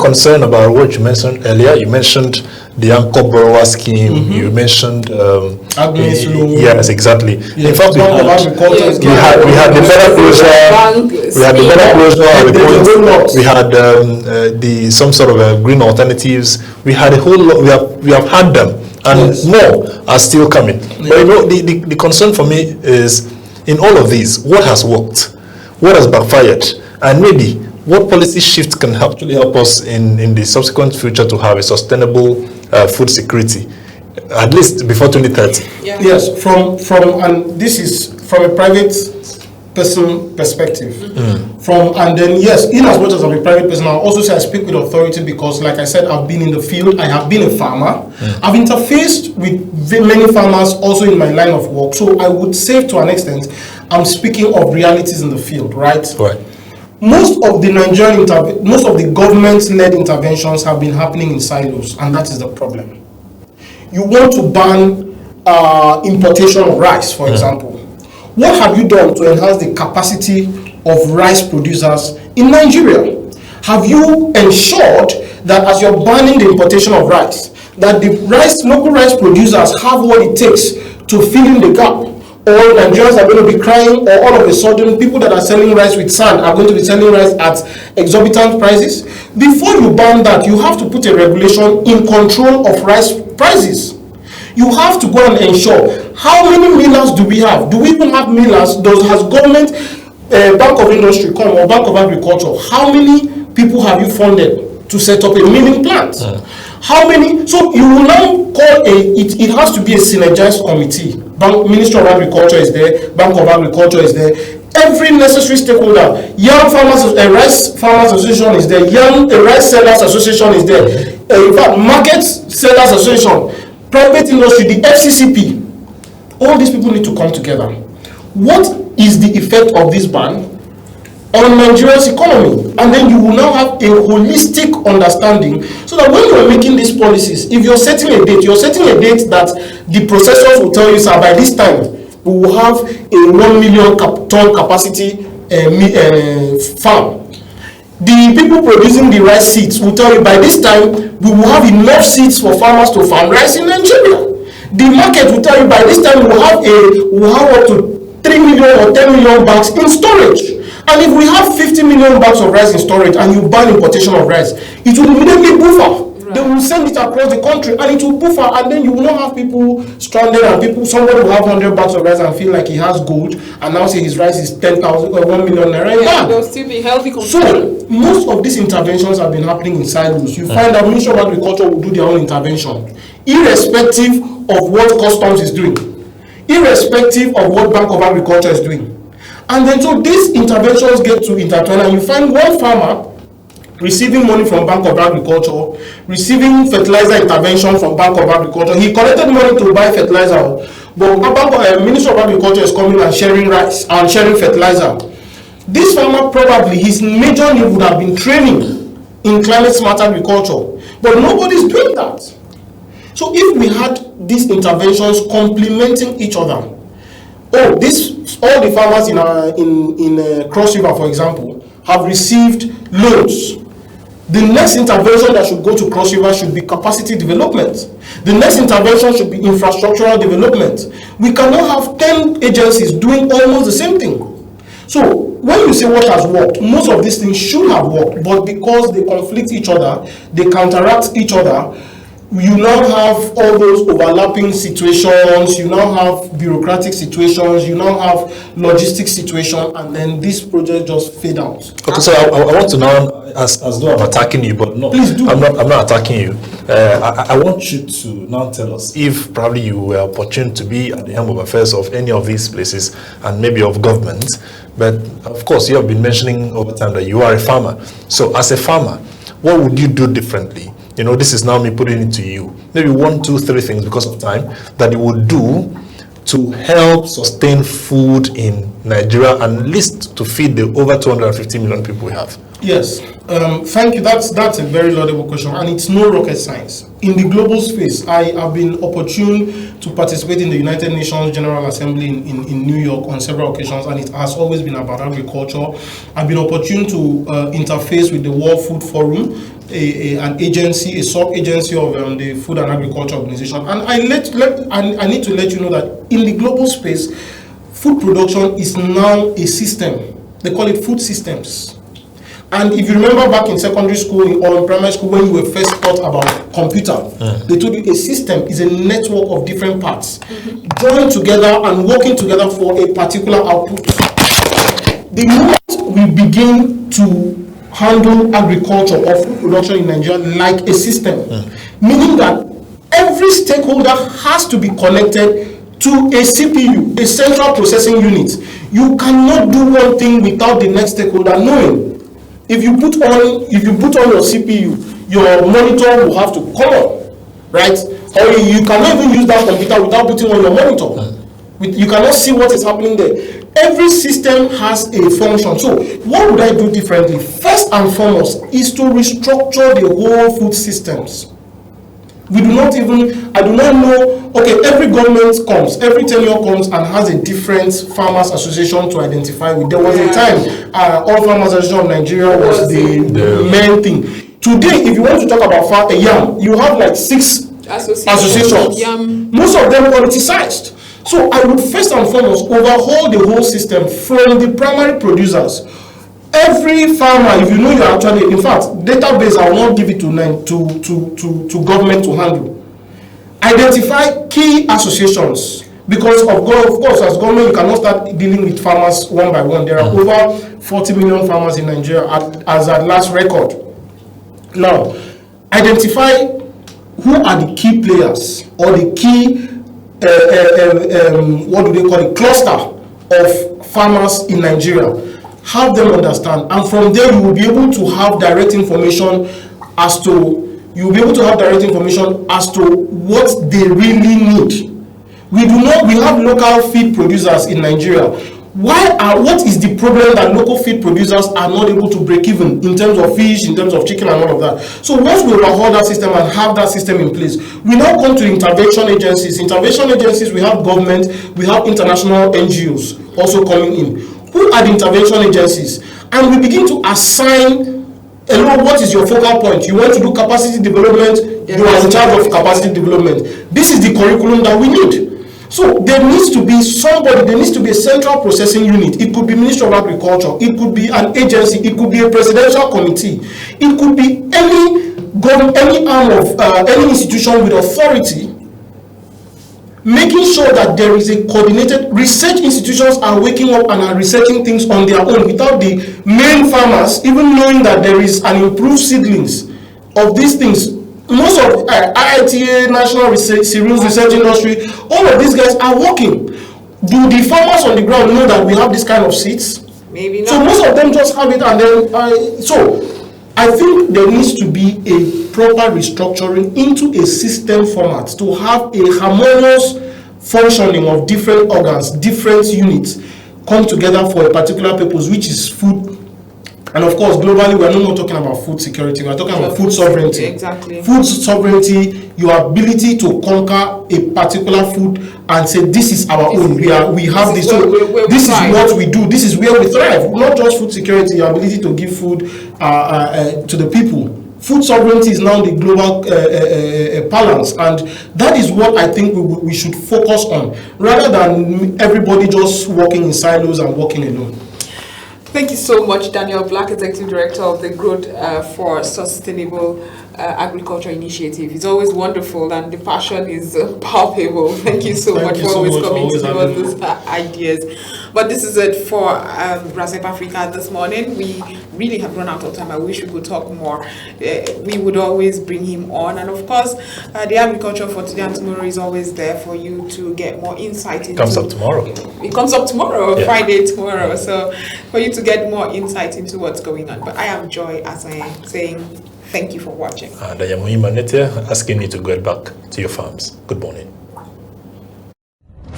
concerned about what you mentioned earlier. You mentioned the anchor borrower scheme. You mentioned yes, exactly. Yes. In fact, we had the better closure. We had the some sort of green alternatives. We had a whole lot. We have had them, and more are still coming. But you know, the concern for me is in all of these, what has worked, what has backfired, and maybe what policy shift can actually help us in the subsequent future to have a sustainable food security, at least before 2030. Yeah. Yes, and this is from a private person perspective. And then yes, in as much as I'm a private person, I'll also say I speak with authority because, like I said, I've been in the field. I have been a farmer. I've interfaced with many farmers also in my line of work. So I would say, to an extent, I'm speaking of realities in the field, right? Right. Most of the government-led interventions have been happening in silos, and that is the problem. You want to ban importation of rice, for example. What have you done to enhance the capacity of rice producers in Nigeria? Have you ensured that as you're banning the importation of rice, that the local rice producers have what it takes to fill in the gap? Or Nigerians are going to be crying, or all of a sudden people that are selling rice with sand are going to be selling rice at exorbitant prices? Before you ban that, you have to put a regulation in control of rice prices. You have to go and ensure, how many millers do we have? Do we even have millers? Has government, Bank of Industry come, or Bank of Agriculture, how many people have you funded to set up a milling plant? How many? So you will now call it has to be a synergized committee. Ministry of Agriculture is there, Bank of Agriculture is there, every necessary stakeholder. Young Farmers, Rice Farmers Association is there, Rice Sellers Association is there, in fact, Market Sellers Association, private industry, the FCCP. All these people need to come together. What is the effect of this ban on Nigeria's economy? And then you will now have a holistic understanding, so that when you are making these policies, if you're setting a date that the processors will tell you, sir, by this time we will have a 1 million ton capacity farm. The people producing the rice seeds will tell you, by this time we will have enough seeds for farmers to farm rice in Nigeria. The market will tell you, by this time we will have up to 3 million or 10 million bags in storage. And if we have 50 million bags of rice in storage and you ban importation of rice, it will immediately buffer. Right. They will send it across the country and it will buffer, and then you will not have people stranded, and somebody will have 100 bags of rice and feel like he has gold, and now say his rice is 10,000 or 1 million naira. Yeah, they'll still be healthy. So most of these interventions have been happening in silos. You find that Ministry of Agriculture will do their own intervention, irrespective of what Customs is doing, irrespective of what Bank of Agriculture is doing. And then so these interventions get to intertwine, and you find one farmer receiving money from Bank of Agriculture, receiving fertilizer intervention from Bank of Agriculture. He collected money to buy fertilizer, but Ministry of Agriculture is coming and sharing rice and sharing fertilizer. This farmer, probably his major need would have been training in climate smart agriculture, but nobody's doing that. So if we had these interventions complementing each other, all the farmers in Cross River, for example, have received loans. The next intervention that should go to Cross River should be capacity development. The next intervention should be infrastructural development. We cannot have 10 agencies doing almost the same thing. So when you say what has worked, most of these things should have worked, but because they conflict each other, they counteract each other, you now have all those overlapping situations, you now have bureaucratic situations, you now have logistic situations, and then this project just fade out. Okay, so I want to now, as though I'm attacking you, but no, please do. I'm not attacking you. I want you to now tell us if probably you were opportune to be at the helm of affairs of any of these places and maybe of government, but of course you have been mentioning over time that you are a farmer. So as a farmer, what would you do differently? You know, this is now me putting it to you. Maybe 1, 2, 3 things because of time that you would do to help sustain food in Nigeria and at least to feed the over 250 million people we have. Yes, thank you. That's a very laudable question, and it's no rocket science. In the global space, I have been opportune to participate in the United Nations General Assembly in New York on several occasions, and it has always been about agriculture. I've been opportune to interface with the World Food Forum, an agency, a sub-agency of the Food and Agriculture Organization. And I need to let you know that in the global space, food production is now a system. They call it food systems. And if you remember back in secondary school or in primary school when you were first taught about computer, they told you a system is a network of different parts joined together and working together for a particular output. The moment we begin to handle agriculture or food production in Nigeria like a system, meaning that every stakeholder has to be connected to a CPU, a central processing unit. You cannot do one thing without the next stakeholder knowing. If you put on your CPU, your monitor will have to come on, right? Or you cannot even use that computer without putting on your monitor. You cannot see what is happening there. Every system has a function. So what would I do differently? First and foremost is to restructure the whole food systems. I do not know, okay, every government comes, every tenure comes and has a different farmers association to identify with. There was a time, All Farmers Association of Nigeria was the main thing. Today, if you want to talk about yam, you have like 6 associations. Most of them politicized. So I would first and foremost overhaul the whole system from the primary producers. Every farmer, if you know you're actually, in fact, database, I will not give it to government to handle. Identify key associations, because of course, as government, you cannot start dealing with farmers one by one. There are over 40 million farmers in Nigeria as at last record. Now, identify who are the key players or the key, what do they call it, cluster of farmers in Nigeria. Have them understand, and from there you will be able to have direct information as to what they really need. We have local feed producers in Nigeria. What is the problem that local feed producers are not able to break even in terms of fish, in terms of chicken and all of that? So once we overhaul that system and have that system in place, we now come to intervention agencies. Intervention agencies, we have government, we have international NGOs also coming in. Who are the intervention agencies? And we begin to assign, what is your focal point? You want to do capacity development, you are in charge of capacity development. This is the curriculum that we need. So there needs to be somebody, there needs to be a central processing unit. It could be Ministry of Agriculture, it could be an agency, it could be a presidential committee, it could be any arm of any institution with authority, making sure that there is a coordinated research. Institutions are waking up and are researching things on their own without the main farmers even knowing that there is an improved seedlings of these things. Most of IITA, National Cereals Research Industry, all of these guys are working. Do the farmers on the ground know that we have this kind of seeds? Maybe not. So most of them just have it, and then so I think there needs to be a proper restructuring into a system format to have a harmonious functioning of different organs, different units come together for a particular purpose, which is food. And of course, globally, we are no more talking about food security. We are talking about food sovereignty. Exactly. Food sovereignty, your ability to conquer a particular food and say, this is our own. We have this. So this is what we do. This is where we thrive. Not just food security, your ability to give food to the people. Food sovereignty is now the global balance, and that is what I think we should focus on, rather than everybody just working in silos and working alone. Thank you so much, Daniel Black, Executive Director of the Growth for Sustainable Agriculture Initiative. It's always wonderful and the passion is palpable. Thank you so much for always coming to give us these ideas. But this is it for RASEP Africa this morning. We really have run out of time. I wish we could talk more. We would always bring him on. And of course, the Agriculture for Today and Tomorrow is always there for you to get more insight into. It comes up tomorrow. It comes up tomorrow, yeah. Friday tomorrow. So for you to get more insight into what's going on. But I am Joy, as I am saying, thank you for watching. And I am Muhima Netia, asking you to get back to your farms. Good morning.